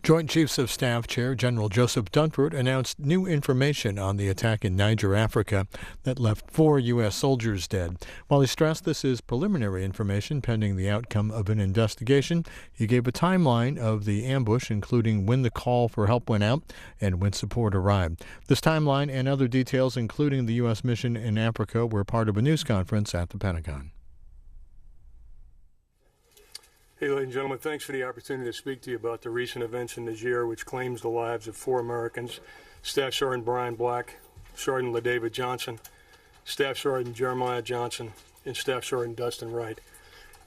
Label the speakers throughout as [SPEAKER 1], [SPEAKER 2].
[SPEAKER 1] Joint Chiefs of Staff Chair General Joseph Dunford announced new information on the attack in Niger, Africa, that left 4 U.S. soldiers dead. While he stressed this is preliminary information pending the outcome of an investigation, he gave a timeline of the ambush, including when the call for help went out and when support arrived. This timeline and other details, including the U.S. mission in Africa, were part of a news conference at the Pentagon.
[SPEAKER 2] Hey, ladies and gentlemen, thanks for the opportunity to speak to you about the recent events in Niger, which claims the lives of 4 Americans, Staff Sergeant Brian Black, Sergeant LaDavid Johnson, Staff Sergeant Jeremiah Johnson, and Staff Sergeant Dustin Wright.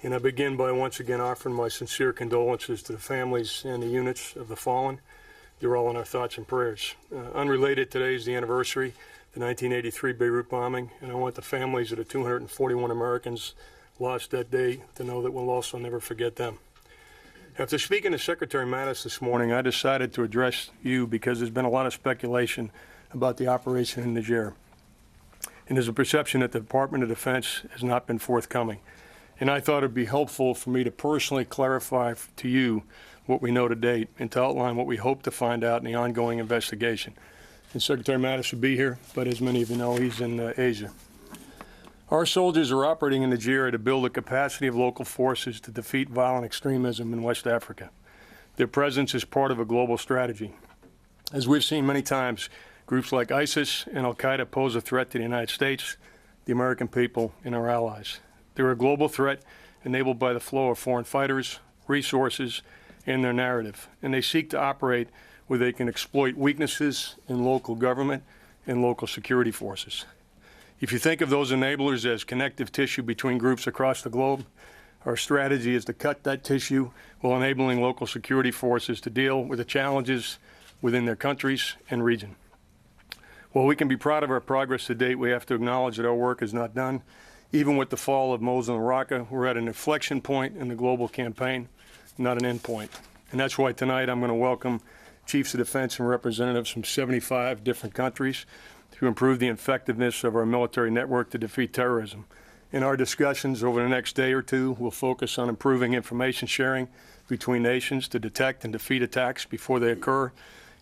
[SPEAKER 2] And I begin by once again offering my sincere condolences to the families and the units of the fallen. You're all in our thoughts and prayers. Unrelated, today is the anniversary, the 1983 Beirut bombing, and I want the families of the 241 Americans lost that day to know that we'll also never forget them. After speaking to Secretary Mattis this morning, I decided to address you because there's been a lot of speculation about the operation in Niger. And there's a perception that the Department of Defense has not been forthcoming. And I thought it would be helpful for me to personally clarify to you what we know to date and to outline what we hope to find out in the ongoing investigation. And Secretary Mattis will be here, but as many of you know, he's in Asia. Our soldiers are operating in Niger to build a capacity of local forces to defeat violent extremism in West Africa. Their presence is part of a global strategy. As we've seen many times, groups like ISIS and Al-Qaeda pose a threat to the United States, the American people, and our allies. They're a global threat enabled by the flow of foreign fighters, resources, and their narrative. And they seek to operate where they can exploit weaknesses in local government and local security forces. If you think of those enablers as connective tissue between groups across the globe, our strategy is to cut that tissue while enabling local security forces to deal with the challenges within their countries and region. While we can be proud of our progress to date, we have to acknowledge that our work is not done. Even with the fall of Mosul and Raqqa, we're at an inflection point in the global campaign, not an end point. And that's why tonight I'm going to welcome Chiefs of Defense and representatives from 75 different countries to improve the effectiveness of our military network to defeat terrorism. In our discussions over the next day or two, we'll focus on improving information sharing between nations to detect and defeat attacks before they occur,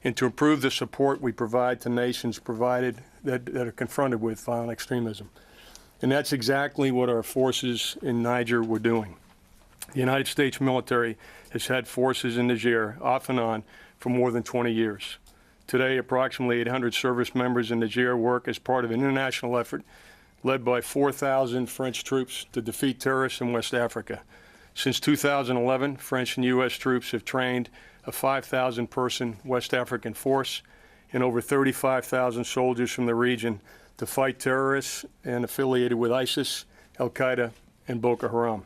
[SPEAKER 2] and to improve the support we provide to nations that are confronted with violent extremism. And that's exactly what our forces in Niger were doing. The United States military has had forces in Niger off and on for more than 20 years. Today, approximately 800 service members in Niger work as part of an international effort led by 4,000 French troops to defeat terrorists in West Africa. Since 2011, French and U.S. troops have trained a 5,000-person West African force and over 35,000 soldiers from the region to fight terrorists and affiliated with ISIS, Al-Qaeda, and Boko Haram.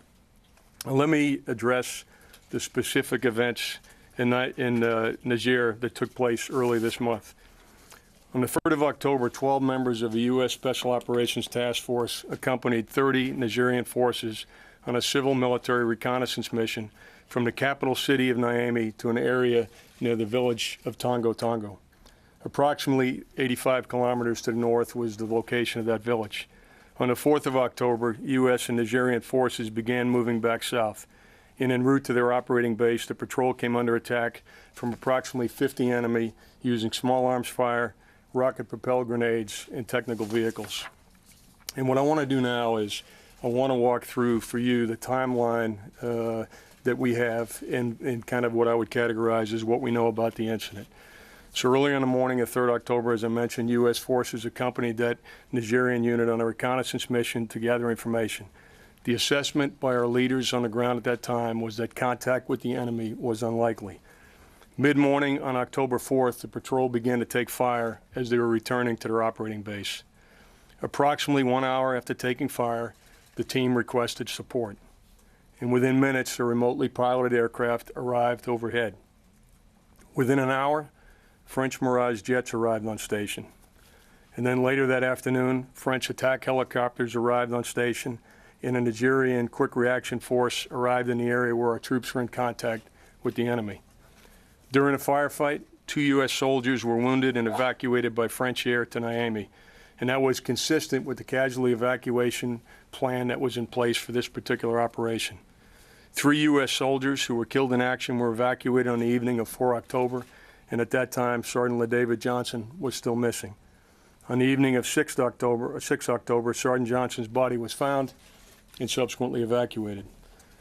[SPEAKER 2] Now, let me address the specific events in Niger that took place early this month. On the 3rd of October, 12 members of the U.S. Special Operations Task Force accompanied 30 Nigerian forces on a civil military reconnaissance mission from the capital city of Niamey to an area near the village of Tongo Tongo. Approximately 85 kilometers to the north was the location of that village. On the 4th of October, U.S. and Nigerian forces began moving back south. And en route to their operating base, the patrol came under attack from approximately 50 enemy using small arms fire, rocket-propelled grenades, and technical vehicles. And what I want to do now is I want to walk through for you the timeline that we have and kind of what I would categorize as what we know about the incident. So early in the morning of 3rd October, as I mentioned, U.S. forces accompanied that Nigerian unit on a reconnaissance mission to gather information. The assessment by our leaders on the ground at that time was that contact with the enemy was unlikely. Mid-morning on October 4th, the patrol began to take fire as they were returning to their operating base. Approximately 1 hour after taking fire, the team requested support. And within minutes, a remotely piloted aircraft arrived overhead. Within an hour, French Mirage jets arrived on station. And then later that afternoon, French attack helicopters arrived on station, and a Nigerian quick reaction force arrived in the area where our troops were in contact with the enemy. During a firefight, 2 U.S. soldiers were wounded and evacuated by French air to Niamey, and that was consistent with the casualty evacuation plan that was in place for this particular operation. 3 U.S. soldiers who were killed in action were evacuated on the evening of 4 October, and at that time, Sergeant LaDavid Johnson was still missing. On the evening of 6 October, Sergeant Johnson's body was found and subsequently evacuated.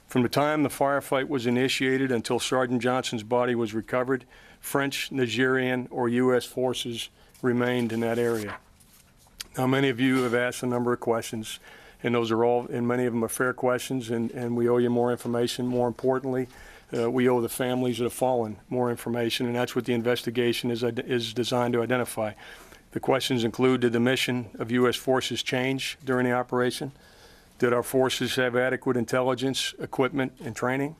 [SPEAKER 2] From the time the firefight was initiated until Sergeant Johnson's body was recovered, French, Nigerian, or U.S. forces remained in that area. Now, many of you have asked a number of questions, and those are all, and many of them are fair questions, and we owe you more information. More importantly, we owe the families that have fallen more information, and that's what the investigation is designed to identify. The questions include, did the mission of U.S. forces change during the operation? Did our forces have adequate intelligence, equipment, and training?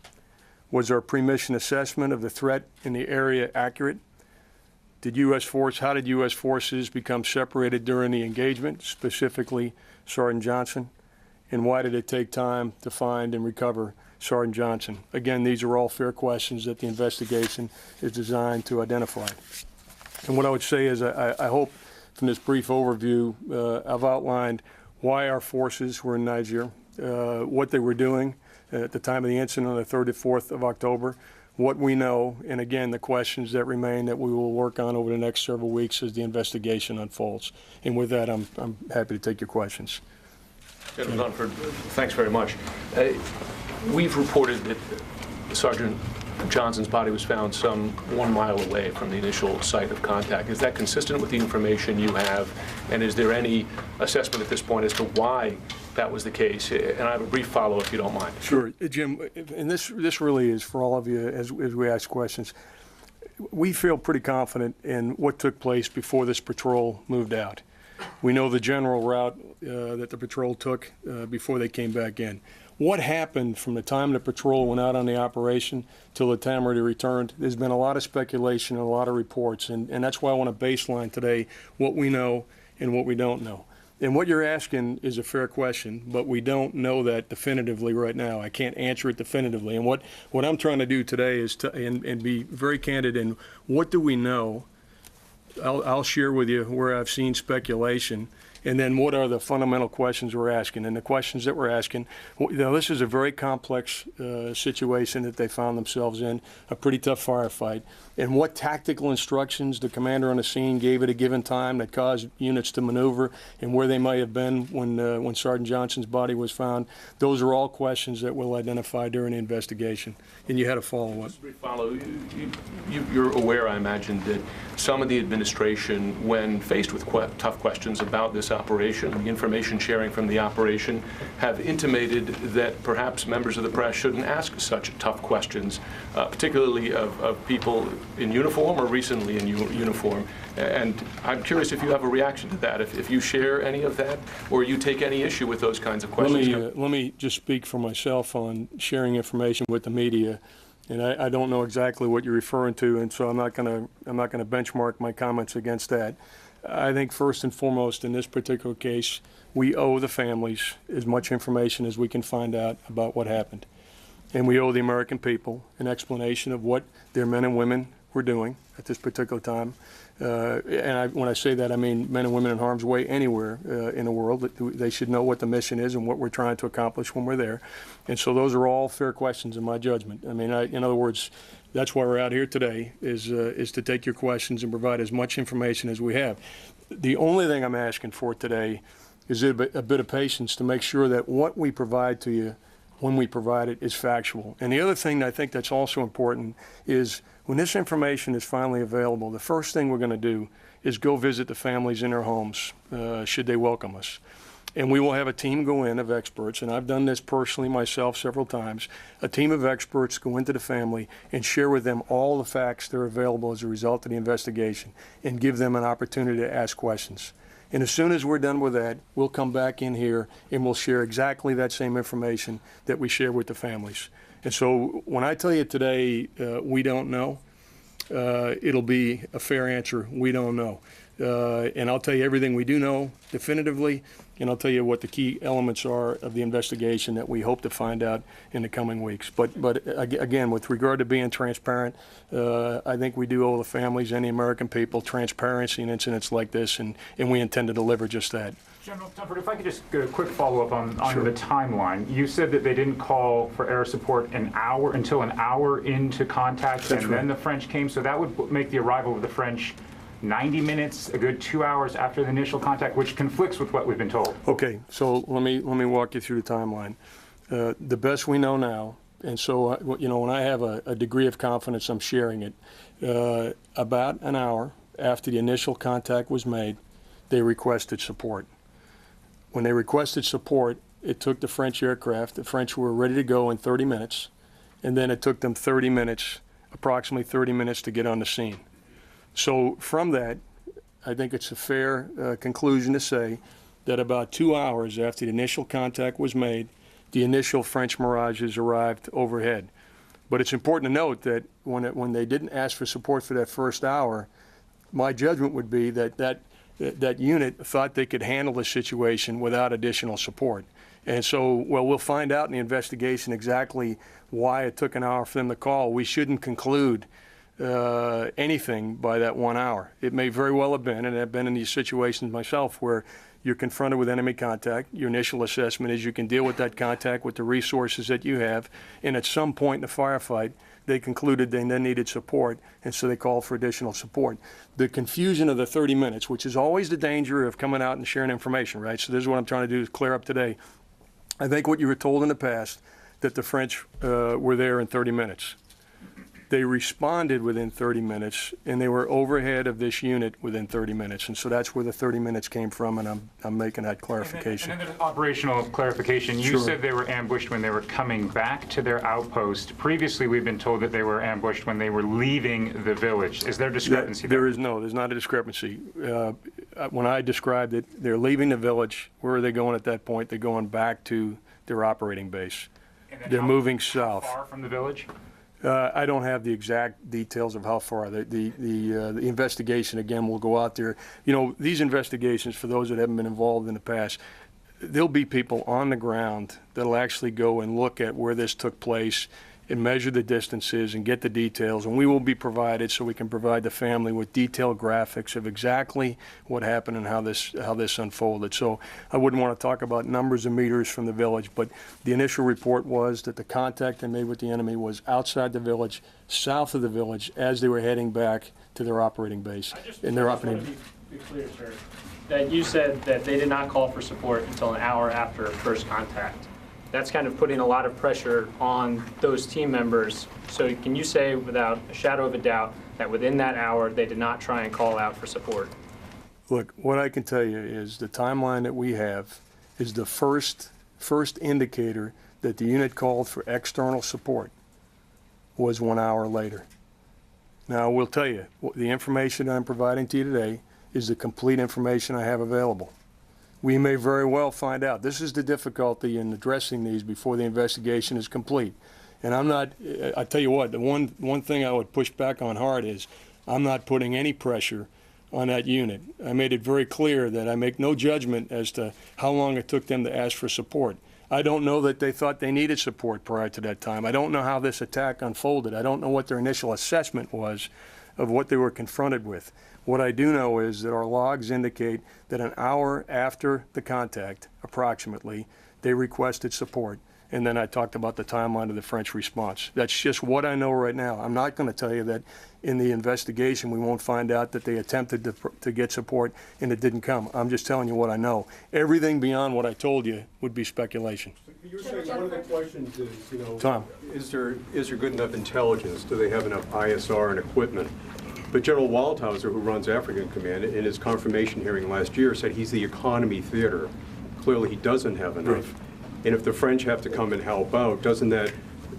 [SPEAKER 2] Was our pre-mission assessment of the threat in the area accurate? How did U.S. forces become separated during the engagement, specifically Sergeant Johnson? And why did it take time to find and recover Sergeant Johnson? Again, these are all fair questions that the investigation is designed to identify. And what I would say is I hope from this brief overview I've outlined why our forces were in Niger, what they were doing at the time of the incident on the 3rd and 4th of October, what we know, and again, the questions that remain that we will work on over the next several weeks as the investigation unfolds. And with that, I'm happy to take your questions.
[SPEAKER 3] General Dunford, thanks very much. We've reported that Sergeant Johnson's body was found some 1 mile away from the initial site of contact. Is that consistent with the information you have? And is there any assessment at this point as to why that was the case? And I have a brief follow if you don't mind.
[SPEAKER 2] Sure. Jim, and this really is for all of you as we ask questions. We feel pretty confident in what took place before this patrol moved out. We know the general route that the patrol took before they came back in. What happened from the time the patrol went out on the operation till the time they returned? There's been a lot of speculation and a lot of reports, and that's why I want to baseline today what we know and what we don't know. And what you're asking is a fair question, but we don't know that definitively right now. I can't answer it definitively. And what I'm trying to do today is to and be very candid in what do we know. I'll share with you where I've seen speculation, and then what are the fundamental questions we're asking. And the questions that we're asking, this is a very complex situation that they found themselves in, a pretty tough firefight. And what tactical instructions the commander on the scene gave at a given time that caused units to maneuver, and where they might have been when Sergeant Johnson's body was found, those are all questions that we'll identify during the investigation. And you had a follow-up.
[SPEAKER 3] You're aware, I imagine, that some of the administration, when faced with tough questions about this operation, the information sharing from the operation, have intimated that perhaps members of the press shouldn't ask such tough questions, particularly of people in uniform or recently in uniform. And I'm curious if you have a reaction to that, if you share any of that, or you take any issue with those kinds of questions.
[SPEAKER 2] Let me just speak for myself on sharing information with the media. And I don't know exactly what you're referring to, and so I'm not going to benchmark my comments against that. I think first and foremost in this particular case, we owe the families as much information as we can find out about what happened. And we owe the American people an explanation of what their men and women were doing at this particular time. When I say that, I mean men and women in harm's way anywhere in the world. They should know what the mission is and what we're trying to accomplish when we're there. And so those are all fair questions in my judgment. I mean, in other words, that's why we're out here today, is to take your questions and provide as much information as we have. The only thing I'm asking for today is a bit of patience to make sure that what we provide to you when we provide it is factual. And the other thing that I think that's also important is when this information is finally available, the first thing we're going to do is go visit the families in their homes, should they welcome us. And we will have a team go in of experts, and I've done this personally myself several times, a team of experts go into the family and share with them all the facts that are available as a result of the investigation and give them an opportunity to ask questions. And as soon as we're done with that, we'll come back in here and we'll share exactly that same information that we share with the families. And so when I tell you today we don't know, it'll be a fair answer. We don't know. And I'll tell you everything we do know definitively, and I'll tell you what the key elements are of the investigation that we hope to find out in the coming weeks. But again, with regard to being transparent, I think we do owe the families and the American people transparency in incidents like this, and we intend to deliver just that.
[SPEAKER 4] General Dunford, if I could just get a quick follow-up on
[SPEAKER 2] Sure.
[SPEAKER 4] the timeline. You said that they didn't call for air support until an hour into contact,
[SPEAKER 2] That's
[SPEAKER 4] and
[SPEAKER 2] right.
[SPEAKER 4] then the French came, so that would make the arrival of the French 90 minutes, a good 2 hours after the initial contact, which conflicts with what we've been told.
[SPEAKER 2] Okay, so let me walk you through the timeline. The best we know now, and so when I have a degree of confidence, I'm sharing it. About an hour after the initial contact was made, they requested support. When they requested support, it took the French aircraft. The French were ready to go in 30 minutes, and then it took them 30 minutes, approximately 30 minutes, to get on the scene. So from that, I think it's a fair conclusion to say that about 2 hours after the initial contact was made, the initial French Mirages arrived overhead. But it's important to note that when they didn't ask for support for that first hour, my judgment would be that unit thought they could handle the situation without additional support. And so, we'll find out in the investigation exactly why it took an hour for them to call. We shouldn't conclude anything by that 1 hour. It may very well have been, and I've been in these situations myself, where you're confronted with enemy contact. Your initial assessment is you can deal with that contact with the resources that you have, and at some point in the firefight, they concluded they then needed support, and so they called for additional support. The confusion of the 30 minutes, which is always the danger of coming out and sharing information, right? So this is what I'm trying to do, is clear up today. I think what you were told in the past, that the French were there in 30 minutes. They responded within 30 minutes, and they were overhead of this unit within 30 minutes. And so that's where the 30 minutes came from, and I'm making that clarification.
[SPEAKER 4] And then there's operational clarification. You
[SPEAKER 2] Sure.
[SPEAKER 4] said they were ambushed when they were coming back to their outpost. Previously, we've been told that they were ambushed when they were leaving the village. Is there discrepancy there?
[SPEAKER 2] There's not a discrepancy. When I described it, they're leaving the village. Where are they going at that point? They're going back to their operating base.
[SPEAKER 4] And then
[SPEAKER 2] They're
[SPEAKER 4] how
[SPEAKER 2] moving south.
[SPEAKER 4] far from the village?
[SPEAKER 2] I don't have the exact details of how far. The investigation, again, will go out there. You know, these investigations, for those that haven't been involved in the past, there'll be people on the ground that'll actually go and look at where this took place and measure the distances and get the details, and we will be provided, so we can provide the family with detailed graphics of exactly what happened and how this unfolded. So I wouldn't want to talk about numbers of meters from the village, but the initial report was that the contact they made with the enemy was outside the village, south of the village, as they were heading back to their operating base.
[SPEAKER 5] I just want to be clear, sir, that you said that they did not call for support until an hour after first contact. That's kind of putting a lot of pressure on those team members. So can you say without a shadow of a doubt that within that hour they did not try and call out for support?
[SPEAKER 2] Look, what I can tell you is the timeline that we have is the first indicator that the unit called for external support was 1 hour later. Now, I will tell you, the information I'm providing to you today is the complete information I have available. We may very well find out. This is the difficulty in addressing these before the investigation is complete. And I tell you what, the one thing I would push back on hard is I'm not putting any pressure on that unit. I made it very clear that I make no judgment as to how long it took them to ask for support. I don't know that they thought they needed support prior to that time. I don't know how this attack unfolded. I don't know what their initial assessment was of what they were confronted with. What I do know is that our logs indicate that an hour after the contact, approximately, they requested support. And then I talked about the timeline of the French response. That's just what I know right now. I'm not going to tell you that in the investigation we won't find out that they attempted to get support and it didn't come. I'm just telling you what I know. Everything beyond what I told you would be speculation.
[SPEAKER 6] You're saying one of the questions is,
[SPEAKER 2] Tom.
[SPEAKER 6] is there good enough intelligence? Do they have enough ISR and equipment? But General Waldhauser, who runs African Command, in his confirmation hearing last year said he's the economy theater. Clearly he doesn't have enough.
[SPEAKER 2] Right.
[SPEAKER 6] And if the French have to come and help out, doesn't that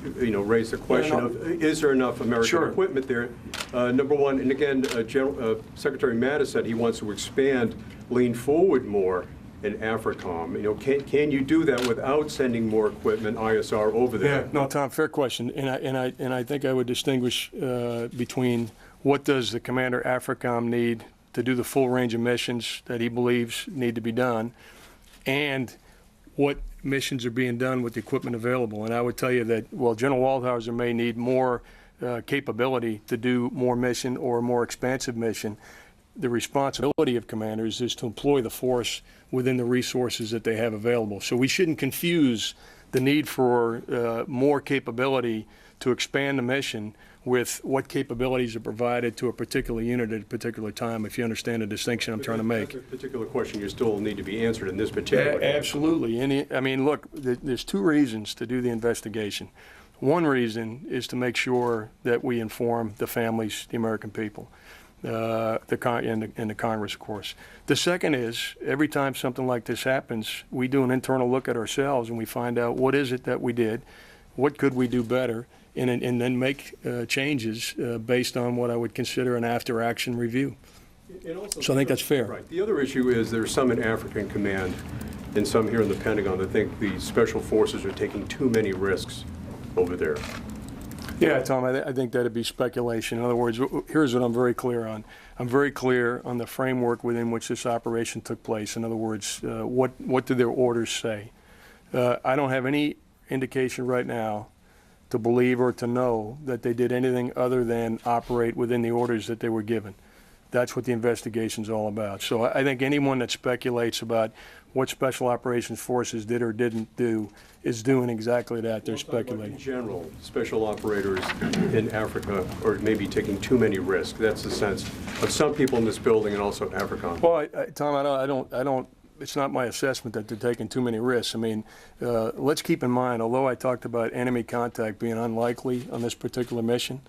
[SPEAKER 6] raise the question of, is there enough American equipment there? Number one, and again, Secretary Mattis said he wants to expand, lean forward more in AFRICOM. Can you do that without sending more equipment, ISR, over there?
[SPEAKER 2] Yeah, no, Tom, fair question. And I think I would distinguish between what does the Commander AFRICOM need to do the full range of missions that he believes need to be done, and what missions are being done with the equipment available. And I would tell you that, well, General Waldhauser may need more capability to do more mission or a more expansive mission. the responsibility of commanders is to employ the force within the resources that they have available. So we shouldn't confuse the need for more capability to expand the mission with what capabilities are provided to a particular unit at a particular time, if you understand the distinction I'm trying to make.
[SPEAKER 6] That's a particular question you still need to be answered in this particular case.
[SPEAKER 2] Absolutely. I mean, look, there's two reasons to do the investigation. One reason is to make sure that we inform the families, the American people, and the Congress, of course. The second is, every time something like this happens, we do an internal look at ourselves and we find out what is it that we did, what could we do better, and then make changes based on what I would consider an after-action review. So I think that's fair.
[SPEAKER 6] Right. The other issue is there's some in African Command and some here in the Pentagon that think the special forces are taking too many risks over there.
[SPEAKER 2] Yeah, Tom, I think that'd be speculation. In other words, here's what I'm very clear on. I'm very clear on the framework within which this operation took place. In other words, what do their orders say? I don't have any indication right now to believe or to know that they did anything other than operate within the orders that they were given. That's what the investigation's all about. So I think anyone that speculates about what Special Operations Forces did or didn't do is doing exactly that. They're speculating.
[SPEAKER 6] In general, special operators in Africa are maybe taking too many risks. That's the sense of some people in this building and also AFRICOM.
[SPEAKER 2] Well, Tom, I don't. It's not my assessment that they're taking too many risks. I mean, let's keep in mind, although I talked about enemy contact being unlikely on this particular mission,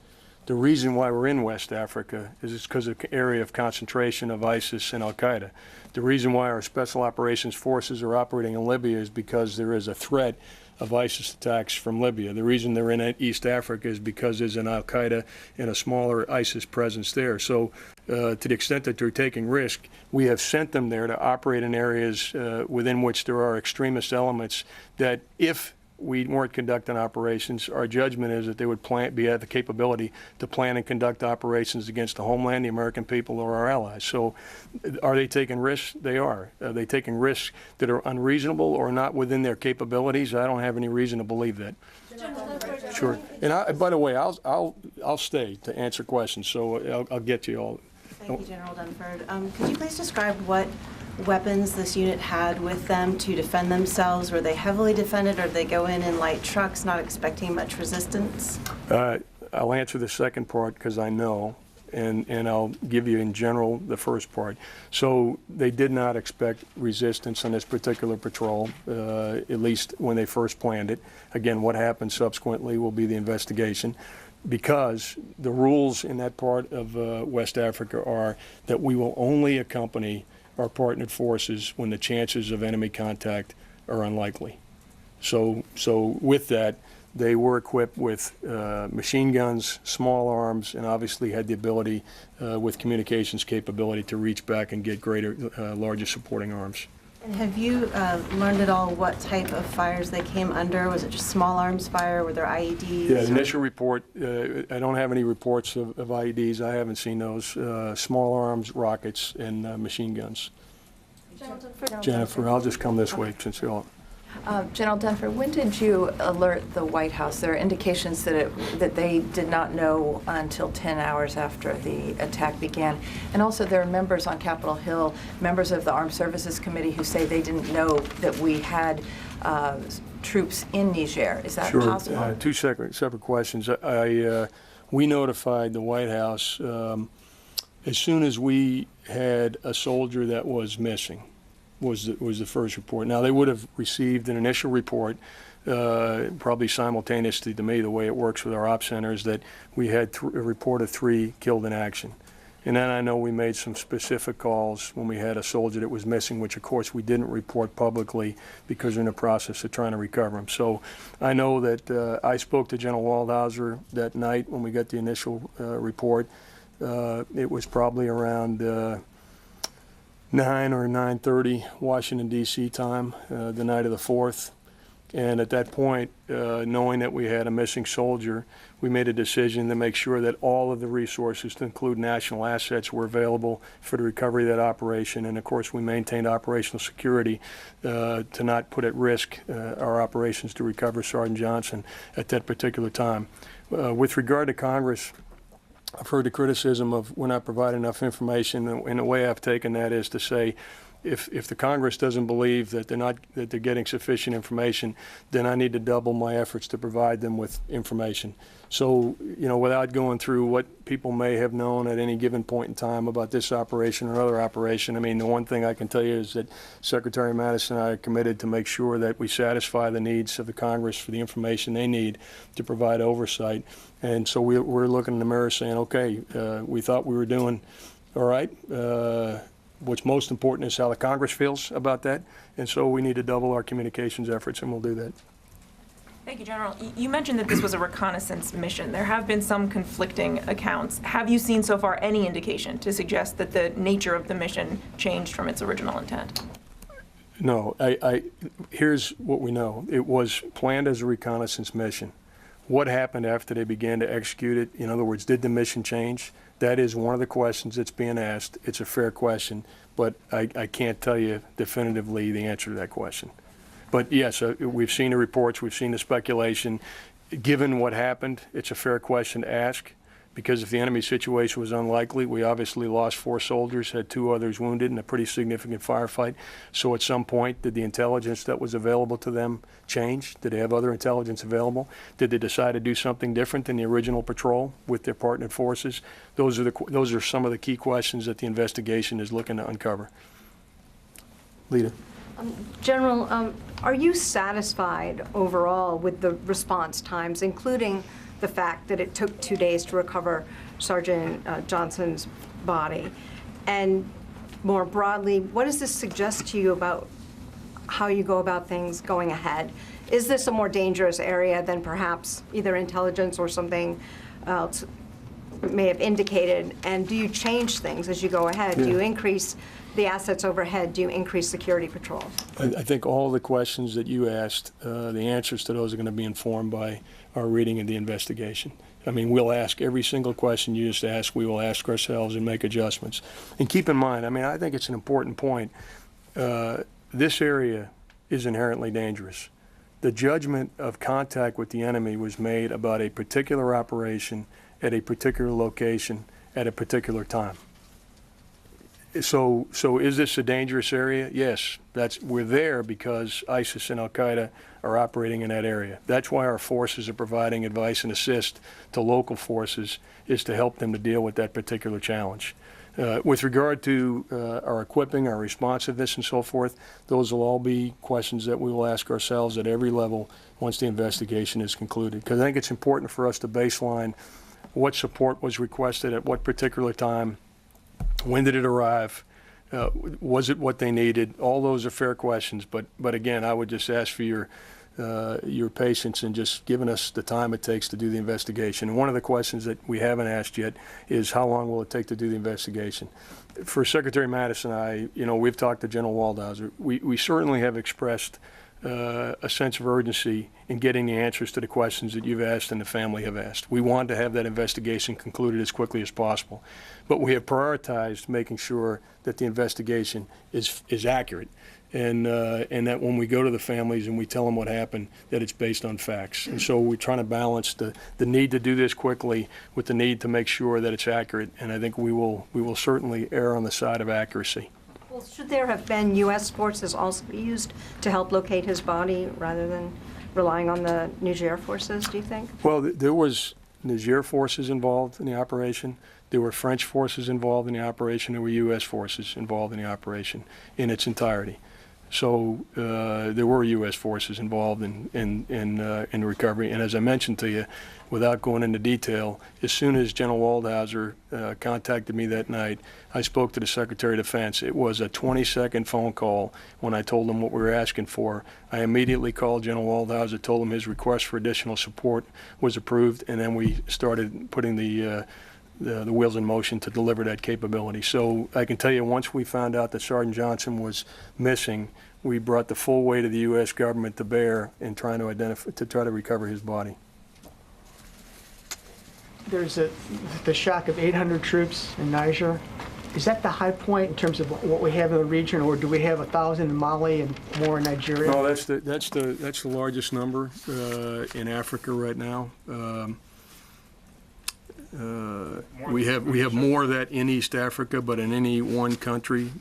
[SPEAKER 2] the reason why we're in West Africa is because of the area of concentration of ISIS and Al-Qaeda. The reason why our Special Operations Forces are operating in Libya is because there is a threat of ISIS attacks from Libya. The reason they're in East Africa is because there's an Al-Qaeda and a smaller ISIS presence there. So to the extent that they're taking risk, we have sent them there to operate in areas within which there are extremist elements that, if we weren't conducting operations, our judgment is that they would have the capability to plan and conduct operations against the homeland, the American people, or our allies. So are they taking risks? They are. Are they taking risks that are unreasonable or not within their capabilities? I don't have any reason to believe that. Sure. And by the way, I'll stay to answer questions, so I'll get to you all.
[SPEAKER 7] Thank you, General Dunford. Could you please describe what weapons this unit had with them to defend themselves? Were they heavily defended, or did they go in light trucks, not expecting much resistance?
[SPEAKER 2] I'll answer the second part because I know, and I'll give you in general the first part. So they did not expect resistance on this particular patrol, at least when they first planned it. Again, what happened subsequently will be the investigation, because the rules in that part of West Africa are that we will only accompany our partnered forces when the chances of enemy contact are unlikely. So with that, they were equipped with machine guns, small arms, and obviously had the ability with communications capability to reach back and get larger supporting arms.
[SPEAKER 7] And have you learned at all what type of fires they came under? Was it just small arms fire? Were there IEDs?
[SPEAKER 2] Yeah, initial report, I don't have any reports of IEDs. I haven't seen those. Small arms, rockets, and machine guns. Jennifer, I'll just come this way since you all.
[SPEAKER 8] General Dunford, when did you alert the White House? There are indications that they did not know until 10 hours after the attack began. And also there are members on Capitol Hill, members of the Armed Services Committee, who say they didn't know that we had troops in Niger. Is that possible?
[SPEAKER 2] Sure. Two separate questions. We notified the White House as soon as we had a soldier that was missing. Was the first report. Now, they would have received an initial report, probably simultaneously to me. The way it works with our op centers, that we had a report of 3 killed in action. And then I know we made some specific calls when we had a soldier that was missing, which of course we didn't report publicly because we're in the process of trying to recover him. So I know that I spoke to General Waldhauser that night when we got the initial report. It was probably around 9 or 9:30 Washington, D.C. time, the night of the 4th. And at that point, knowing that we had a missing soldier, we made a decision to make sure that all of the resources, to include national assets, were available for the recovery of that operation. And of course, we maintained operational security to not put at risk our operations to recover Sergeant Johnson at that particular time. With regard to Congress, I've heard the criticism of we're not providing enough information, and the way I've taken that is to say, if the Congress doesn't believe that they're getting sufficient information, then I need to double my efforts to provide them with information. So, without going through what people may have known at any given point in time about this operation or another operation, I mean, the one thing I can tell you is that Secretary Mattis and I are committed to make sure that we satisfy the needs of the Congress for the information they need to provide oversight. And so we're looking in the mirror saying, okay, we thought we were doing all right. What's most important is how the Congress feels about that, and so we need to double our communications efforts, and we'll do that.
[SPEAKER 9] Thank you, General. You mentioned that this was a reconnaissance mission. There have been some conflicting accounts. Have you seen so far any indication to suggest that the nature of the mission changed from its original intent?
[SPEAKER 2] No. Here's what we know. It was planned as a reconnaissance mission. What happened after they began to execute it? In other words, did the mission change? That is one of the questions that's being asked. It's a fair question, but I can't tell you definitively the answer to that question. But yes, we've seen the reports, we've seen the speculation. Given what happened, it's a fair question to ask, because if the enemy situation was unlikely, we obviously lost 4 soldiers, had 2 others wounded in a pretty significant firefight. So at some point, did the intelligence that was available to them change? Did they have other intelligence available? Did they decide to do something different than the original patrol with their partnered forces? Those are some of the key questions that the investigation is looking to uncover. Lita.
[SPEAKER 10] General, are you satisfied overall with the response times, including the fact that it took 2 days to recover Sergeant Johnson's body? And more broadly, what does this suggest to you about how you go about things going ahead? Is this a more dangerous area than perhaps either intelligence or something else may have indicated? And do you change things as you go ahead? Yeah. Do you increase the assets overhead? Do you increase security patrol?
[SPEAKER 2] I think all the questions that you asked, the answers to those are going to be informed by our reading of the investigation. I mean, we'll ask every single question you just asked. We will ask ourselves and make adjustments. And keep in mind, I mean, I think it's an important point. This area is inherently dangerous. The judgment of contact with the enemy was made about a particular operation at a particular location at a particular time. So is this a dangerous area? Yes, we're there because ISIS and Al-Qaeda are operating in that area. That's why our forces are providing advice and assist to local forces, is to help them to deal with that particular challenge. With regard to our equipping, our responsiveness, and so forth, those will all be questions that we will ask ourselves at every level once the investigation is concluded. Because I think it's important for us to baseline what support was requested at what particular time. When did it arrive? Was it what they needed? All those are fair questions, but again, I would just ask for your patience in just giving us the time it takes to do the investigation. And one of the questions that we haven't asked yet is how long will it take to do the investigation? For Secretary Mattis and I, we've talked to General Waldhauser. We certainly have expressed a sense of urgency in getting the answers to the questions that you've asked and the family have asked. We want to have that investigation concluded as quickly as possible, but we have prioritized making sure that the investigation is accurate, and that when we go to the families and we tell them what happened, that it's based on facts. And so we're trying to balance the need to do this quickly with the need to make sure that it's accurate, and I think we will certainly err on the side of accuracy.
[SPEAKER 10] Well, should there have been U.S. forces also used to help locate his body rather than relying on the Niger forces, do you think?
[SPEAKER 2] Well, there was Niger forces involved in the operation. There were French forces involved in the operation. There were U.S. forces involved in the operation in its entirety. So there were U.S. forces involved in recovery. And as I mentioned to you, without going into detail, as soon as General Waldhauser contacted me that night, I spoke to the Secretary of Defense. It was a 20-second phone call when I told him what we were asking for. I immediately called General Waldhauser, told him his request for additional support was approved, and then we started putting the wheels in motion to deliver that capability. So I can tell you, once we found out that Sergeant Johnson was missing, we brought the full weight of the U.S. government to bear in trying to try to recover his body.
[SPEAKER 11] There's the shock of 800 troops in Niger. Is that the high point in terms of what we have in the region, or do we have 1,000 in Mali and more in Nigeria?
[SPEAKER 2] No, that's the largest number in Africa right now. We have more of that in East Africa, but in any one country,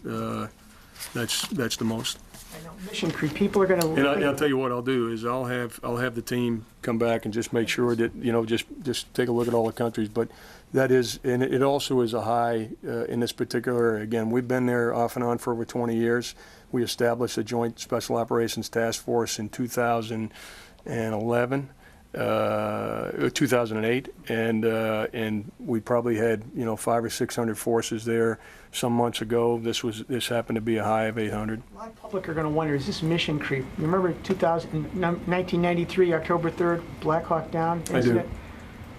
[SPEAKER 2] that's the most.
[SPEAKER 11] I know mission creep, people are going to.
[SPEAKER 2] And I'll tell you what I'll do is I'll have the team come back and just make sure that, you know, just take a look at all the countries. But that is, and it also is a high in this particular area. Again, we've been there off and on for over 20 years. We established a Joint Special Operations Task Force in 2011. 2008, and we probably had, you know, 500 or 600 forces there some months ago. This happened to be a high of 800.
[SPEAKER 11] A lot of public are going to wonder, is this mission creep? You remember 1993, October 3rd, Black Hawk Down incident?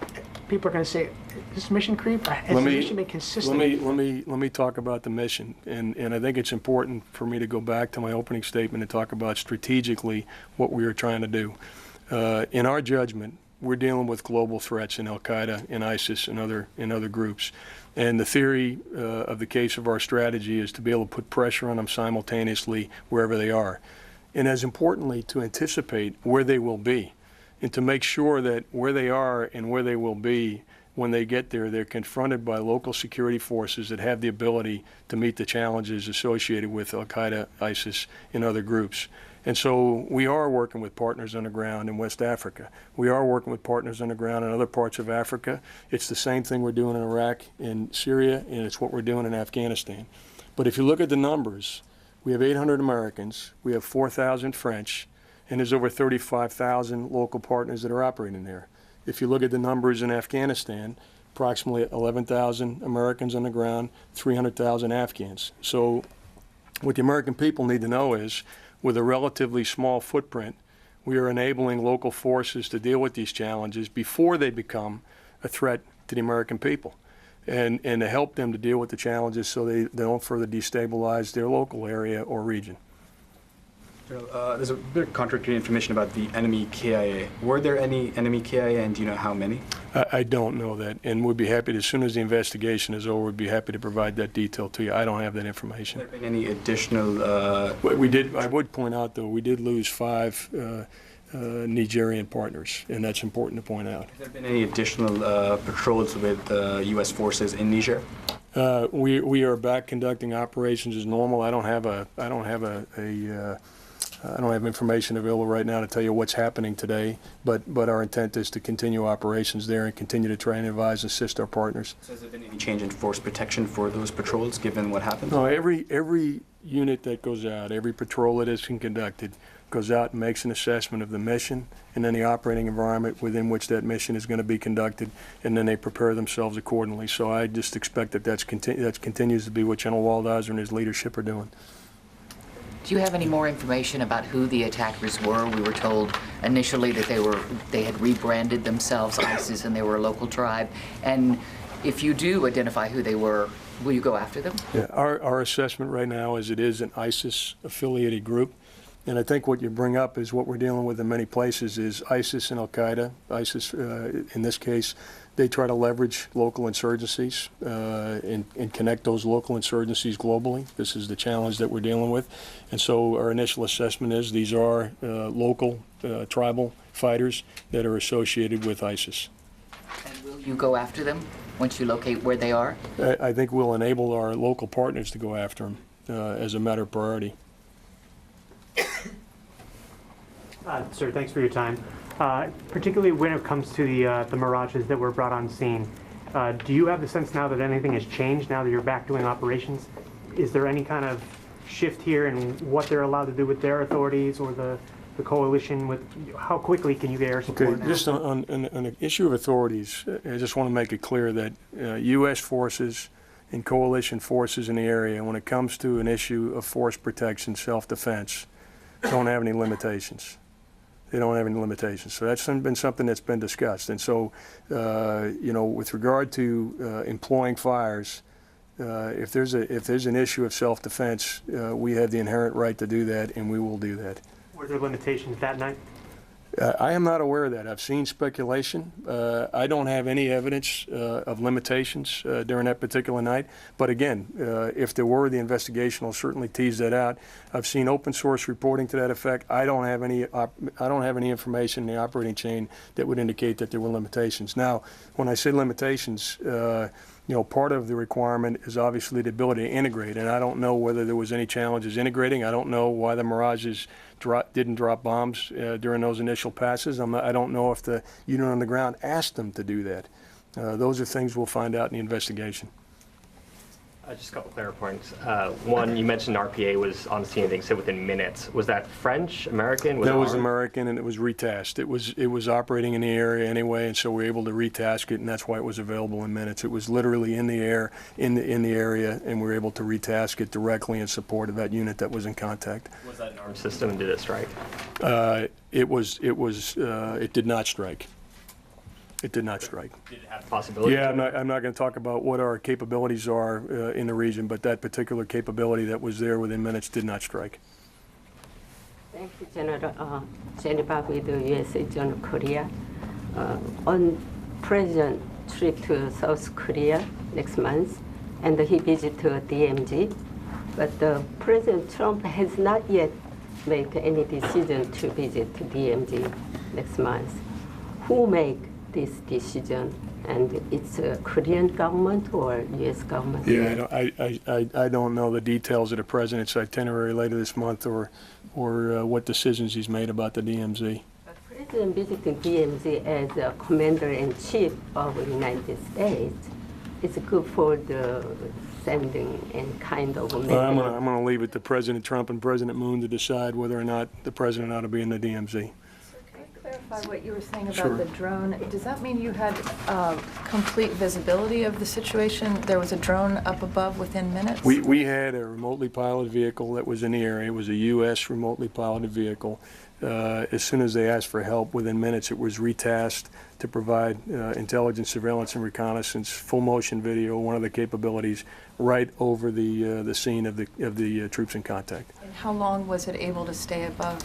[SPEAKER 2] I do.
[SPEAKER 11] People are going to say, is this mission creep? Has the mission been consistent?
[SPEAKER 2] Let me talk about the mission, and I think it's important for me to go back to my opening statement and talk about strategically what we are trying to do. In our judgment, we're dealing with global threats in Al-Qaeda and ISIS and other groups. And the theory of the case of our strategy is to be able to put pressure on them simultaneously wherever they are. And as importantly, to anticipate where they will be and to make sure that where they are and where they will be when they get there, they're confronted by local security forces that have the ability to meet the challenges associated with Al-Qaeda, ISIS, and other groups. And so we are working with partners on the ground in West Africa. We are working with partners on the ground in other parts of Africa. It's the same thing we're doing in Iraq and Syria, and it's what we're doing in Afghanistan. But if you look at the numbers, we have 800 Americans, we have 4,000 French, and there's over 35,000 local partners that are operating there. If you look at the numbers in Afghanistan, approximately 11,000 Americans on the ground, 300,000 Afghans. So what the American people need to know is, with a relatively small footprint, we are enabling local forces to deal with these challenges before they become a threat to the American people, and to help them to deal with the challenges so they don't further destabilize their local area or region.
[SPEAKER 12] There's a bit of contradictory information about the enemy KIA. Were there any enemy KIA, and do you know how many?
[SPEAKER 2] I don't know that, and we'd be happy to, as soon as the investigation is over, we'd be happy to provide that detail to you. I don't have that information.
[SPEAKER 12] Have there been any additional?
[SPEAKER 2] We did. I would point out, though, we did lose 5 Nigerian partners, and that's important to point out.
[SPEAKER 12] Have there been any additional patrols with U.S. forces in Niger?
[SPEAKER 2] We are back conducting operations as normal. I don't have information available right now to tell you what's happening today, but our intent is to continue operations there and continue to try and advise and assist our partners.
[SPEAKER 12] So has there been any change in force protection for those patrols, given what happened?
[SPEAKER 2] No, every unit that goes out, every patrol that is conducted, goes out and makes an assessment of the mission and then the operating environment within which that mission is going to be conducted, and then they prepare themselves accordingly. So I just expect that continues to be what General Waldhauser and his leadership are doing.
[SPEAKER 13] Do you have any more information about who the attackers were? We were told initially that they had rebranded themselves ISIS and they were a local tribe. And if you do identify who they were, will you go after them?
[SPEAKER 2] Yeah, our assessment right now is it is an ISIS-affiliated group. And I think what you bring up is what we're dealing with in many places is ISIS and Al-Qaeda. ISIS, in this case, they try to leverage local insurgencies and connect those local insurgencies globally. This is the challenge that we're dealing with. And so our initial assessment is these are local tribal fighters that are associated with ISIS.
[SPEAKER 13] And will you go after them once you locate where they are?
[SPEAKER 2] I think we'll enable our local partners to go after them as a matter of priority.
[SPEAKER 14] Sir, thanks for your time. Particularly when it comes to the Mirages that were brought on scene, do you have the sense now that anything has changed now that you're back doing operations? Is there any kind of shift here in what they're allowed to do with their authorities or the coalition? With how quickly can you get air support now?
[SPEAKER 2] Just on the issue of authorities, I just want to make it clear that U.S. forces and coalition forces in the area, when it comes to an issue of force protection, self-defense, don't have any limitations. They don't have any limitations. So that's been something that's been discussed. And so, with regard to employing fires, if there's an issue of self-defense, we have the inherent right to do that, and we will do that.
[SPEAKER 14] Were there limitations that night?
[SPEAKER 2] I am not aware of that. I've seen speculation. I don't have any evidence of limitations during that particular night. But again, if there were, the investigation will certainly tease that out. I've seen open source reporting to that effect. I don't have any. I don't have any information in the operating chain that would indicate that there were limitations. Now, when I say limitations, you know, part of the requirement is obviously the ability to integrate, and I don't know whether there was any challenges integrating. I don't know why the Mirages didn't drop bombs during those initial passes. I don't know if the unit on the ground asked them to do that. Those are things we'll find out in the investigation.
[SPEAKER 15] Just a couple clear points. One, you mentioned RPA was on scene, they said within minutes. Was that French, American?
[SPEAKER 2] That was American, and it was retasked. It was operating in the area anyway, and so we were able to retask it, and that's why it was available in minutes. It was literally in the air, in the area, and we were able to retask it directly in support of that unit that was in contact.
[SPEAKER 15] Was that an armed system, and did it strike?
[SPEAKER 2] It did not strike. It did not strike.
[SPEAKER 15] Did it have possibility?
[SPEAKER 2] Yeah, I'm not going to talk about what our capabilities are in the region, but that particular capability that was there within minutes did not strike.
[SPEAKER 16] Thank you, General. Jennifer with the U.S. Agent of Korea. On President trip to South Korea next month, and he visited DMZ, but President Trump has not yet made any decision to visit DMZ next month. Who make this decision, and it's a Korean government or U.S. government?
[SPEAKER 2] Yeah, I don't know the details of the president's itinerary later this month, or what decisions he's made about the DMZ.
[SPEAKER 16] But President visiting DMZ as a commander-in-chief of the United States, it's good for the sending and kind of.
[SPEAKER 2] I'm going to leave it to President Trump and President Moon to decide whether or not the president ought to be in the DMZ.
[SPEAKER 8] Clarify what you were saying about
[SPEAKER 2] Sure.
[SPEAKER 8] the drone. Does that mean you had complete visibility of the situation? There was a drone up above within minutes?
[SPEAKER 2] We had a remotely piloted vehicle that was in the area. It was a U.S. remotely piloted vehicle. As soon as they asked for help, within minutes it was retasked to provide intelligence, surveillance, and reconnaissance, full motion video, one of the capabilities, right over the scene of the troops in contact.
[SPEAKER 8] And how long was it able to stay above?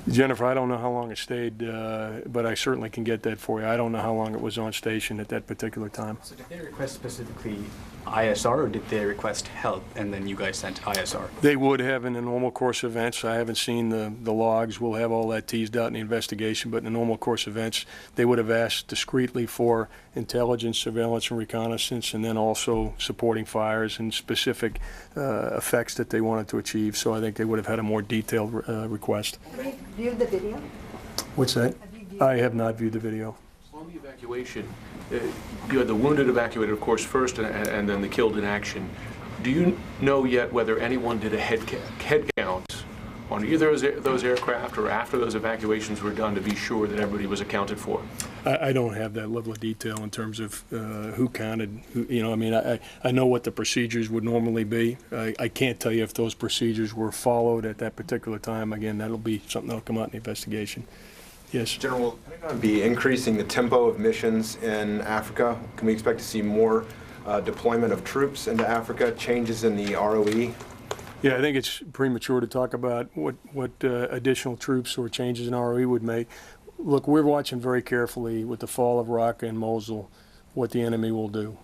[SPEAKER 2] Jennifer, I don't know how long it stayed, but I certainly can get that for you. I don't know how long it was on station at that particular time.
[SPEAKER 12] So did they request specifically ISR, or did they request help and then you guys sent ISR?
[SPEAKER 2] They would have in the normal course of events. I haven't seen the logs. We'll have all that teased out in the investigation, but in the normal course of events, they would have asked discreetly for intelligence, surveillance, and reconnaissance, and then also supporting fires and specific effects that they wanted to achieve. So I think they would have had a more detailed request.
[SPEAKER 8] Have you viewed the video?
[SPEAKER 2] What's that? I have not viewed the video.
[SPEAKER 3] On the evacuation, you had the wounded evacuated, of course, first, and then the killed in action. Do you know yet whether anyone did a head count on either of those aircraft or after those evacuations were done to be sure that everybody was accounted for?
[SPEAKER 2] I don't have that level of detail in terms of who counted. I mean, I know what the procedures would normally be. I can't tell you if those procedures were followed at that particular time. Again, that'll be something that'll come out in the investigation. Yes.
[SPEAKER 17] General, will the Pentagon be increasing the tempo of missions in Africa? Can we expect to see more deployment of troops into Africa, changes in the ROE?
[SPEAKER 2] Yeah, I think it's premature to talk about what additional troops or changes in ROE would make. Look, we're watching very carefully with the fall of Raqqa and Mosul what the enemy will do.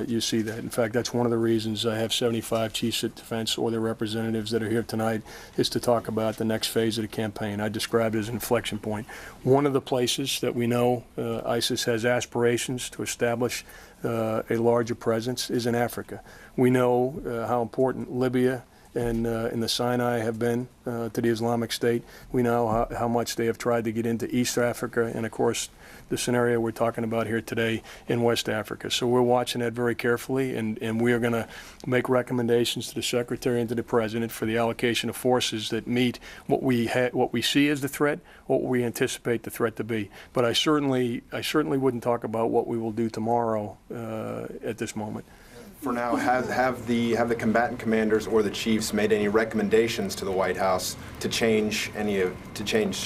[SPEAKER 2] You see that. In fact, that's one of the reasons I have 75 chiefs of defense or their representatives that are here tonight, is to talk about the next phase of the campaign. I described it as an inflection point. One of the places that we know ISIS has aspirations to establish a larger presence is in Africa. We know how important Libya and in the Sinai have been to the Islamic State. We know how much they have tried to get into East Africa, and of course the scenario we're talking about here today in West Africa. So we're watching that very carefully, and we are going to make recommendations to the Secretary and to the President for the allocation of forces that meet what we see as the threat, what we anticipate the threat to be. But I certainly wouldn't talk about what we will do tomorrow at this moment.
[SPEAKER 17] For now, have the combatant commanders or the chiefs made any recommendations to the White House to change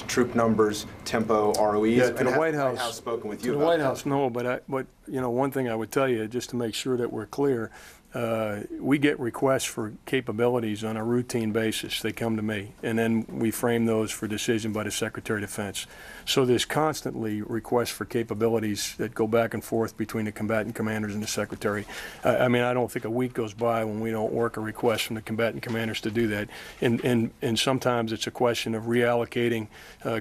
[SPEAKER 17] troop numbers, tempo, ROEs?
[SPEAKER 2] Yeah, to the White House,
[SPEAKER 17] spoken with you
[SPEAKER 2] to the White House, no. But one thing I would tell you, just to make sure that we're clear, we get requests for capabilities on a routine basis. They come to me, and then we frame those for decision by the Secretary of Defense. So there's constantly requests for capabilities that go back and forth between the combatant commanders and the Secretary. I mean, I don't think a week goes by when we don't work a request from the combatant commanders to do that. And sometimes it's a question of reallocating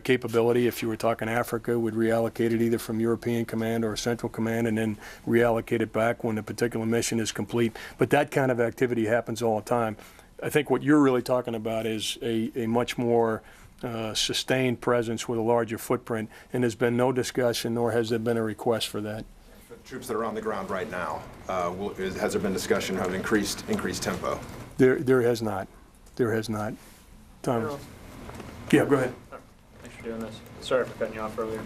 [SPEAKER 2] capability. If you were talking Africa, we'd reallocate it either from European Command or Central Command, and then reallocate it back when the particular mission is complete. But that kind of activity happens all the time. I think what you're really talking about is a much more sustained presence with a larger footprint, and there's been no discussion, nor has there been a request for that.
[SPEAKER 17] For the troops that are on the ground right now, has there been discussion of increased tempo?
[SPEAKER 2] There has not. There has not. Tom? Yeah, go ahead.
[SPEAKER 5] Thanks for doing this. Sorry for cutting you off earlier.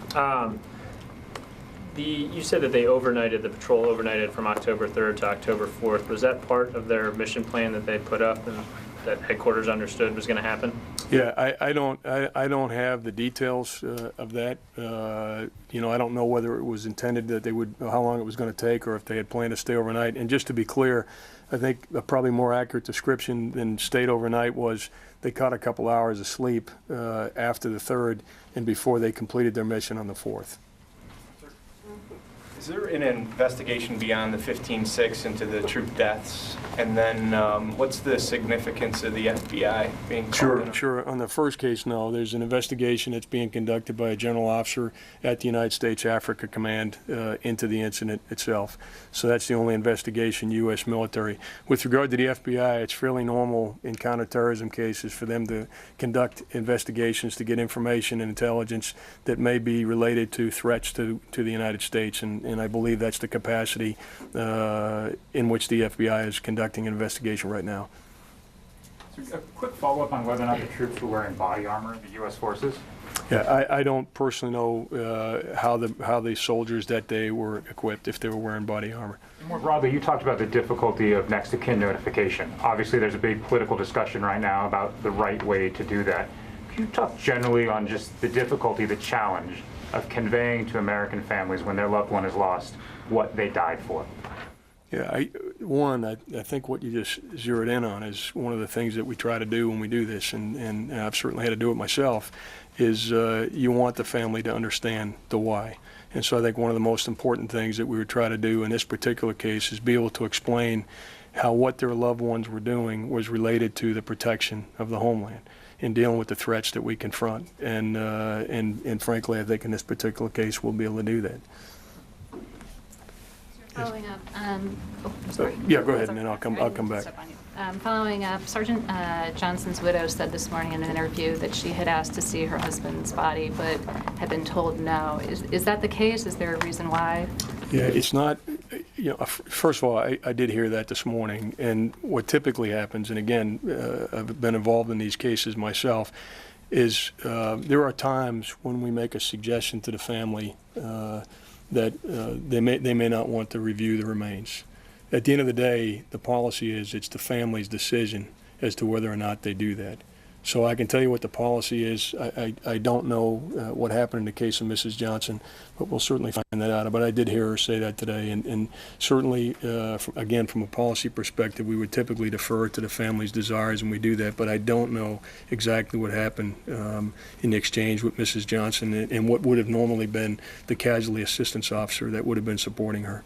[SPEAKER 5] You said that the patrol overnighted from October 3rd to October 4th. Was that part of their mission plan that they put up and that headquarters understood was going to happen?
[SPEAKER 2] Yeah, I don't have the details of that. You know, I don't know whether it was intended that they would, how long it was going to take, or if they had planned to stay overnight. And just to be clear, I think a probably more accurate description than stayed overnight was they caught a couple hours of sleep after the 3rd and before they completed their mission on the 4th.
[SPEAKER 18] Is there an investigation beyond the 15-6 into the troop deaths? And then what's the significance of the FBI being called in?
[SPEAKER 2] Sure. On the first case, no. There's an investigation that's being conducted by a general officer at the United States Africa Command into the incident itself. So that's the only investigation, U.S. military. With regard to the FBI, it's fairly normal in counterterrorism cases for them to conduct investigations to get information and intelligence that may be related to threats to the United States. And I believe that's the capacity in which the FBI is conducting an investigation right now.
[SPEAKER 4] So a quick follow-up on whether or not the troops were wearing body armor, the U.S. forces?
[SPEAKER 2] Yeah, I don't personally know how the soldiers that day were equipped, if they were wearing body armor.
[SPEAKER 4] More broadly, you talked about the difficulty of next of kin notification. Obviously, there's a big political discussion right now about the right way to do that. Could you talk generally on just the difficulty, the challenge of conveying to American families when their loved one is lost what they died for?
[SPEAKER 2] Yeah, I think what you just zeroed in on is one of the things that we try to do when we do this, and I've certainly had to do it myself, is you want the family to understand the why. And so I think one of the most important things that we would try to do in this particular case is be able to explain how what their loved ones were doing was related to the protection of the homeland in dealing with the threats that we confront. And frankly, I think in this particular case, we'll be able to do that.
[SPEAKER 19] Following up, sorry.
[SPEAKER 2] Yeah, go ahead, and then I'll come back.
[SPEAKER 19] Following up, Sergeant Johnson's widow said this morning in an interview that she had asked to see her husband's body, but had been told no. Is that the case? Is there a reason why?
[SPEAKER 2] Yeah, it's not. You know, first of all, I did hear that this morning, and what typically happens, and again, I've been involved in these cases myself, is there are times when we make a suggestion to the family that they may not want to review the remains. At the end of the day, the policy is it's the family's decision as to whether or not they do that. So I can tell you what the policy is. I don't know what happened in the case of Mrs. Johnson, but we'll certainly find that out. But I did hear her say that today, and certainly, again, from a policy perspective, we would typically defer to the family's desires, and we do that. But I don't know exactly what happened in the exchange with Mrs. Johnson and what would have normally been the casualty assistance officer that would have been supporting her.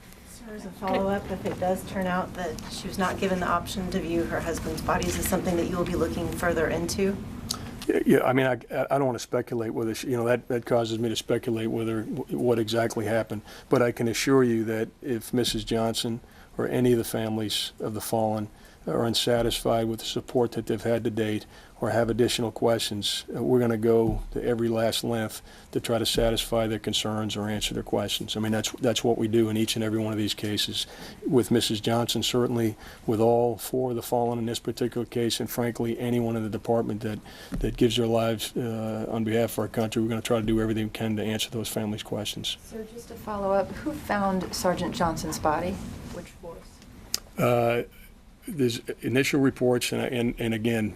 [SPEAKER 7] As a follow-up, if it does turn out that she was not given the option to view her husband's body, is this something that you will be looking further into?
[SPEAKER 2] Yeah, I mean, I don't want to speculate whether she, that causes me to speculate what exactly happened. But I can assure you that if Mrs. Johnson or any of the families of the fallen are unsatisfied with the support that they've had to date or have additional questions, we're going to go to every last length to try to satisfy their concerns or answer their questions. I mean, that's what we do in each and every one of these cases. With Mrs. Johnson, certainly with all four of the fallen in this particular case, and frankly, anyone in the department that gives their lives on behalf of our country, we're going to try to do everything we can to answer those families' questions.
[SPEAKER 8] So just to follow up, who found Sergeant Johnson's body? Which force?
[SPEAKER 2] There's initial reports, and again,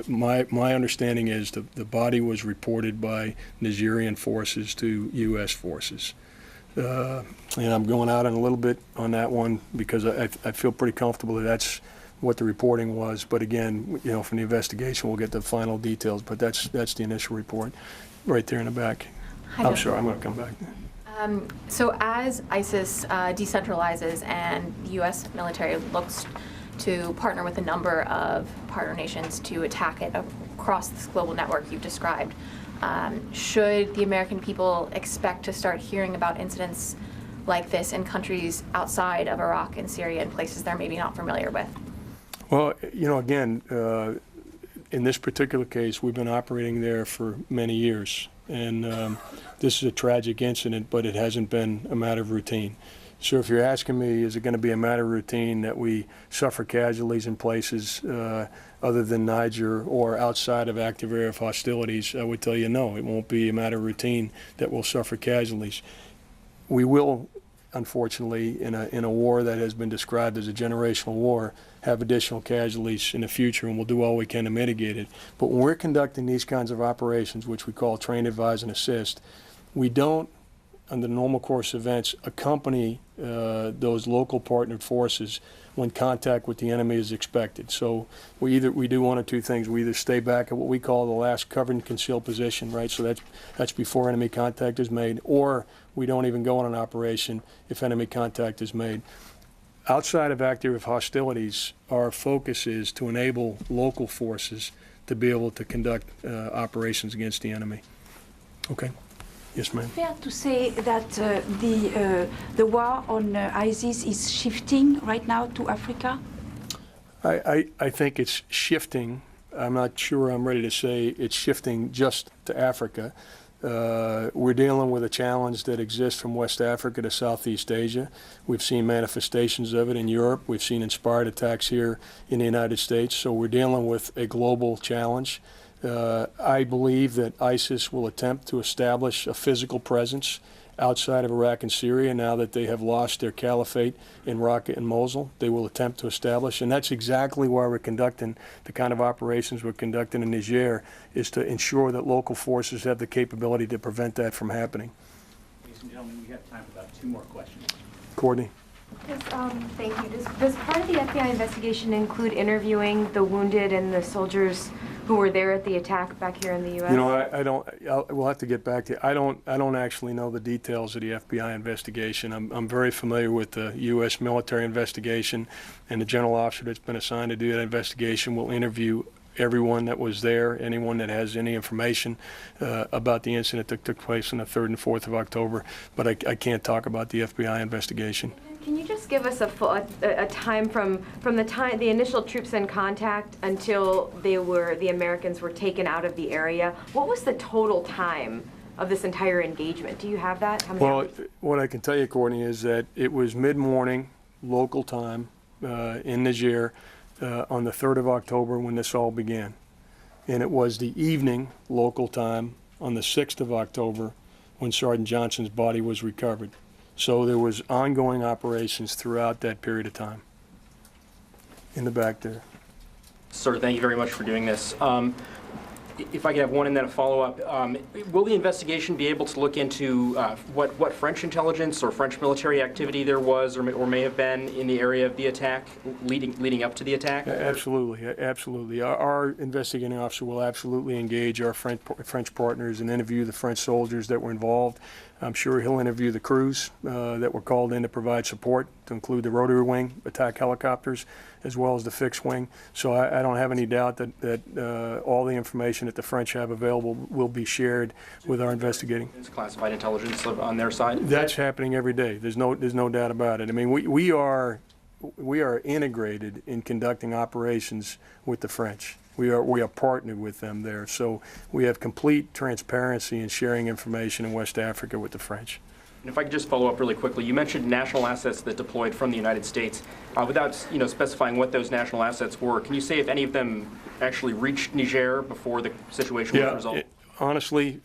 [SPEAKER 2] my understanding is the body was reported by Nigerian forces to U.S. forces. And I'm going out on a little bit on that one because I feel pretty comfortable that that's what the reporting was. But again, you know, from the investigation, we'll get the final details. But that's the initial report right there in the back. I'm sorry, I'm going to come back.
[SPEAKER 9] So as ISIS decentralizes and the U.S. military looks to partner with a number of partner nations to attack it across this global network you've described, should the American people expect to start hearing about incidents like this in countries outside of Iraq and Syria and places they're maybe not familiar with?
[SPEAKER 2] Well, you know, again, in this particular case, we've been operating there for many years. And this is a tragic incident, but it hasn't been a matter of routine. So if you're asking me, is it going to be a matter of routine that we suffer casualties in places other than Niger or outside of active area of hostilities, I would tell you no, it won't be a matter of routine that we'll suffer casualties. We will, unfortunately, in a war that has been described as a generational war, have additional casualties in the future, and we'll do all we can to mitigate it. But when we're conducting these kinds of operations, which we call train, advise, and assist, we don't, under normal course events, accompany those local partnered forces when contact with the enemy is expected. So we do one of two things. We either stay back at what we call the last cover and conceal position, right? So that's before enemy contact is made, or we don't even go on an operation if enemy contact is made. Outside of active hostilities, our focus is to enable local forces to be able to conduct operations against the enemy. Okay. Yes, ma'am.
[SPEAKER 20] Fair to say that the war on ISIS is shifting right now to Africa?
[SPEAKER 2] I think it's shifting. I'm not sure I'm ready to say it's shifting just to Africa. We're dealing with a challenge that exists from West Africa to Southeast Asia. We've seen manifestations of it in Europe. We've seen inspired attacks here in the United States. So we're dealing with a global challenge. I believe that ISIS will attempt to establish a physical presence outside of Iraq and Syria now that they have lost their caliphate in Raqqa and Mosul. They will attempt to establish, and that's exactly why we're conducting the kind of operations we're conducting in Niger, is to ensure that local forces have the capability to prevent that from happening.
[SPEAKER 21] Ladies and gentlemen, we have time for about 2 more questions.
[SPEAKER 2] Courtney.
[SPEAKER 22] Thank you. Does part of the FBI investigation include interviewing the wounded and the soldiers who were there at the attack back here in the U.S.?
[SPEAKER 2] You know, we'll have to get back to you. I don't actually know the details of the FBI investigation. I'm very familiar with the U.S. military investigation, and the general officer that's been assigned to do that investigation will interview everyone that was there, anyone that has any information about the incident that took place on the 3rd and 4th of October. But I can't talk about the FBI investigation.
[SPEAKER 22] Can you just give us a time from the time the initial troops in contact until the Americans were taken out of the area? What was the total time of this entire engagement? Do you have that? How many hours?
[SPEAKER 2] What I can tell you, Courtney, is that it was mid-morning local time in Niger on the 3rd of October when this all began. And it was the evening local time on the 6th of October when Sergeant Johnson's body was recovered. So there was ongoing operations throughout that period of time. In the back there.
[SPEAKER 21] Sir, thank you very much for doing this. If I could have one and then a follow-up, will the investigation be able to look into what French intelligence or French military activity there was or may have been in the area of the attack, leading up to the attack?
[SPEAKER 2] Absolutely, absolutely. Our investigating officer will absolutely engage our French partners and interview the French soldiers that were involved. I'm sure he'll interview the crews that were called in to provide support, to include the rotary wing attack helicopters, as well as the fixed wing. So I don't have any doubt that all the information that the French have available will be shared with our investigating.
[SPEAKER 21] It's classified intelligence on their side?
[SPEAKER 2] That's happening every day. There's no doubt about it. I mean, we are integrated in conducting operations with the French. We are partnered with them there. So we have complete transparency in sharing information in West Africa with the French.
[SPEAKER 21] And if I could just follow up really quickly, you mentioned national assets that deployed from the United States. Without specifying what those national assets were, can you say if any of them actually reached Niger before the situation was resolved?
[SPEAKER 2] Honestly,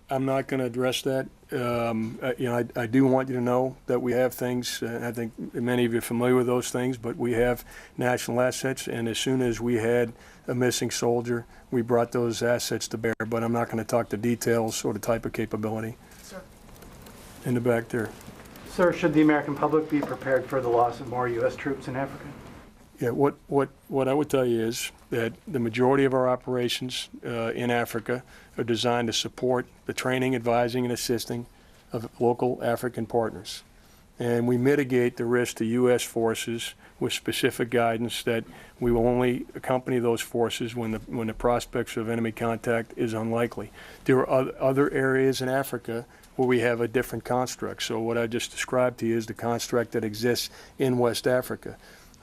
[SPEAKER 2] I'm not going to address that. I do want you to know that we have things. I think many of you are familiar with those things, but we have national assets, and as soon as we had a missing soldier, we brought those assets to bear. But I'm not going to talk the details or the type of capability.
[SPEAKER 22] Sir.
[SPEAKER 2] In the back there.
[SPEAKER 1] Sir, should the American public be prepared for the loss of more U.S. troops in Africa?
[SPEAKER 2] Yeah, what I would tell you is that the majority of our operations in Africa are designed to support the training, advising, and assisting of local African partners. And we mitigate the risk to U.S. forces with specific guidance that we will only accompany those forces when the prospects of enemy contact is unlikely. There are other areas in Africa where we have a different construct. So what I just described to you is the construct that exists in West Africa.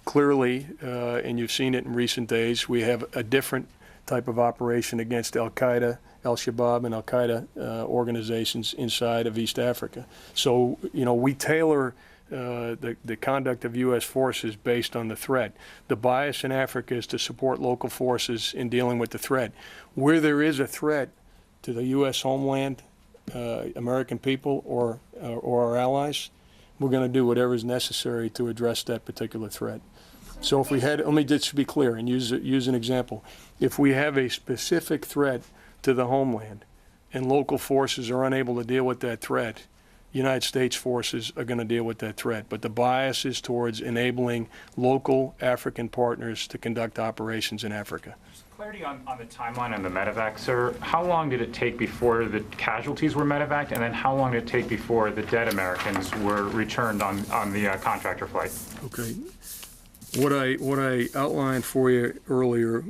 [SPEAKER 2] Clearly, and you've seen it in recent days, we have a different type of operation against Al-Qaeda, Al-Shabaab, and Al-Qaeda organizations inside of East Africa. So, we tailor the conduct of U.S. forces based on the threat. The bias in Africa is to support local forces in dealing with the threat. Where there is a threat to the U.S. homeland, American people, or our allies, we're going to do whatever is necessary to address that particular threat. So if we had, let me just be clear and use an example. If we have a specific threat to the homeland and local forces are unable to deal with that threat, United States forces are going to deal with that threat. But the bias is towards enabling local African partners to conduct operations in Africa.
[SPEAKER 4] Clarity on the timeline on the medevac, sir. How long did it take before the casualties were medevaced, and then how long did it take before the dead Americans were returned on the contractor flight?
[SPEAKER 2] Okay. What I outlined for you earlier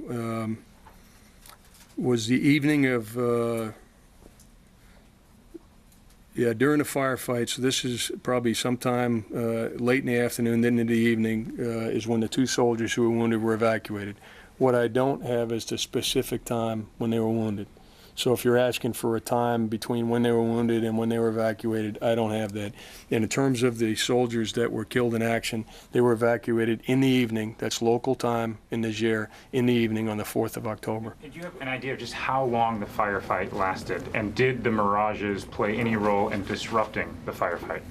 [SPEAKER 2] was the evening of, during the firefights. This is probably sometime late in the afternoon, then into the evening, is when the two soldiers who were wounded were evacuated. What I don't have is the specific time when they were wounded. So if you're asking for a time between when they were wounded and when they were evacuated, I don't have that. And in terms of the soldiers that were killed in action, they were evacuated in the evening. That's local time in Niger, in the evening on the 4th of October.
[SPEAKER 4] Did you have an idea of just how long the firefight lasted? And did the mirages play any role in disrupting the firefight?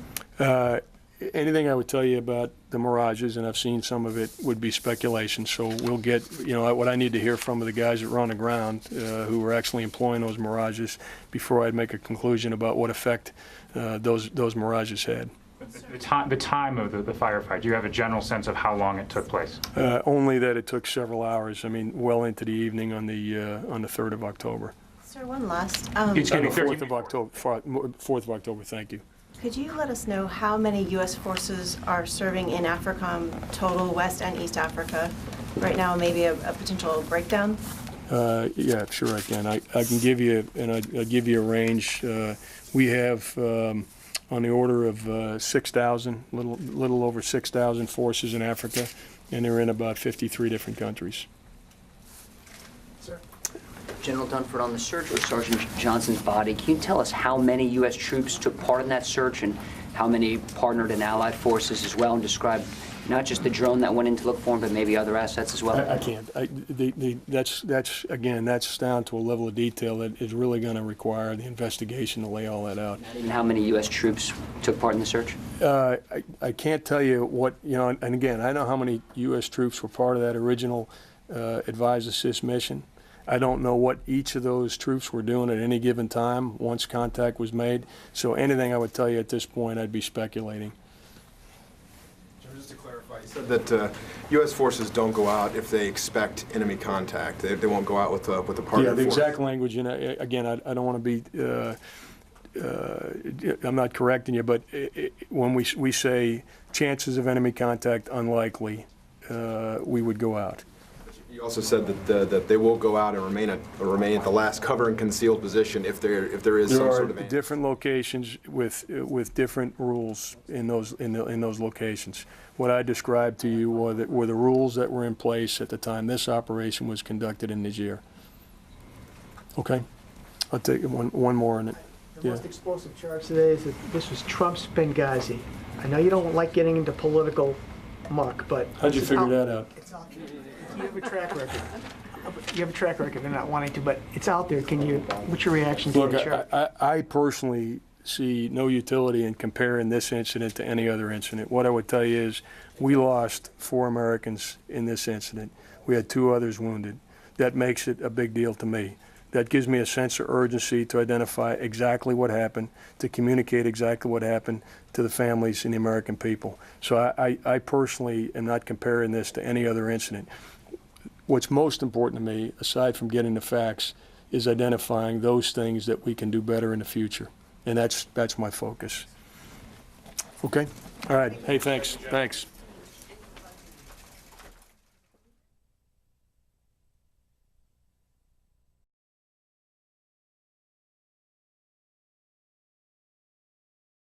[SPEAKER 2] Anything I would tell you about the mirages, and I've seen some of it, would be speculation. So we'll get, what I need to hear from the guys that were on the ground who were actually employing those mirages before I'd make a conclusion about what effect those mirages had.
[SPEAKER 4] The time of the firefight, do you have a general sense of how long it took place?
[SPEAKER 2] Only that it took several hours. I mean, well into the evening on the 3rd of October.
[SPEAKER 7] Sir, one last.
[SPEAKER 2] It's getting 4th of October. 4th of October. Thank you.
[SPEAKER 7] Could you let us know how many U.S. forces are serving in AFRICOM, total West and East Africa right now, maybe a potential breakdown?
[SPEAKER 2] Yeah, sure I can. I can give you, and I'll give you a range. We have on the order of 6,000, little over 6,000 forces in Africa, and they're in about 53 different countries.
[SPEAKER 6] General Dunford, on the search for Sergeant Johnson's body, can you tell us how many U.S. troops took part in that search and how many partnered and allied forces as well, and describe not just the drone that went in to look for him, but maybe other assets as well?
[SPEAKER 2] I can't. That's down to a level of detail that is really going to require the investigation to lay all that out.
[SPEAKER 6] Not even how many U.S. troops took part in the search?
[SPEAKER 2] I can't tell you what, and again, I know how many U.S. troops were part of that original advise assist mission. I don't know what each of those troops were doing at any given time once contact was made. So anything I would tell you at this point, I'd be speculating.
[SPEAKER 17] Just to clarify, you said that U.S. forces don't go out if they expect enemy contact. They won't go out with a partner force.
[SPEAKER 2] Yeah, the exact language, and again, I don't want to be, I'm not correcting you, but when we say chances of enemy contact unlikely, we would go out.
[SPEAKER 17] You also said that they will go out and remain at the last cover and concealed position if there is some sort of.
[SPEAKER 2] There are different locations with different rules in those locations. What I described to you were the rules that were in place at the time this operation was conducted in Niger. Okay, I'll take one more in it.
[SPEAKER 11] The most explosive charge today is that this was Trump's Benghazi. I know you don't like getting into political muck, but
[SPEAKER 2] how'd you figure that out?
[SPEAKER 11] It's out there. You have a track record. You have a track record of not wanting to, but it's out there. What's your reaction to the charge?
[SPEAKER 2] I personally see no utility in comparing this incident to any other incident. What I would tell you is we lost 4 Americans in this incident. We had 2 others wounded. That makes it a big deal to me. that gives me a sense of urgency to identify exactly what happened, to communicate exactly what happened to the families and the American people. So I personally am not comparing this to any other incident. What's most important to me, aside from getting the facts, is identifying those things that we can do better in the future. And that's my focus. Okay? All right. Hey, thanks. Thanks.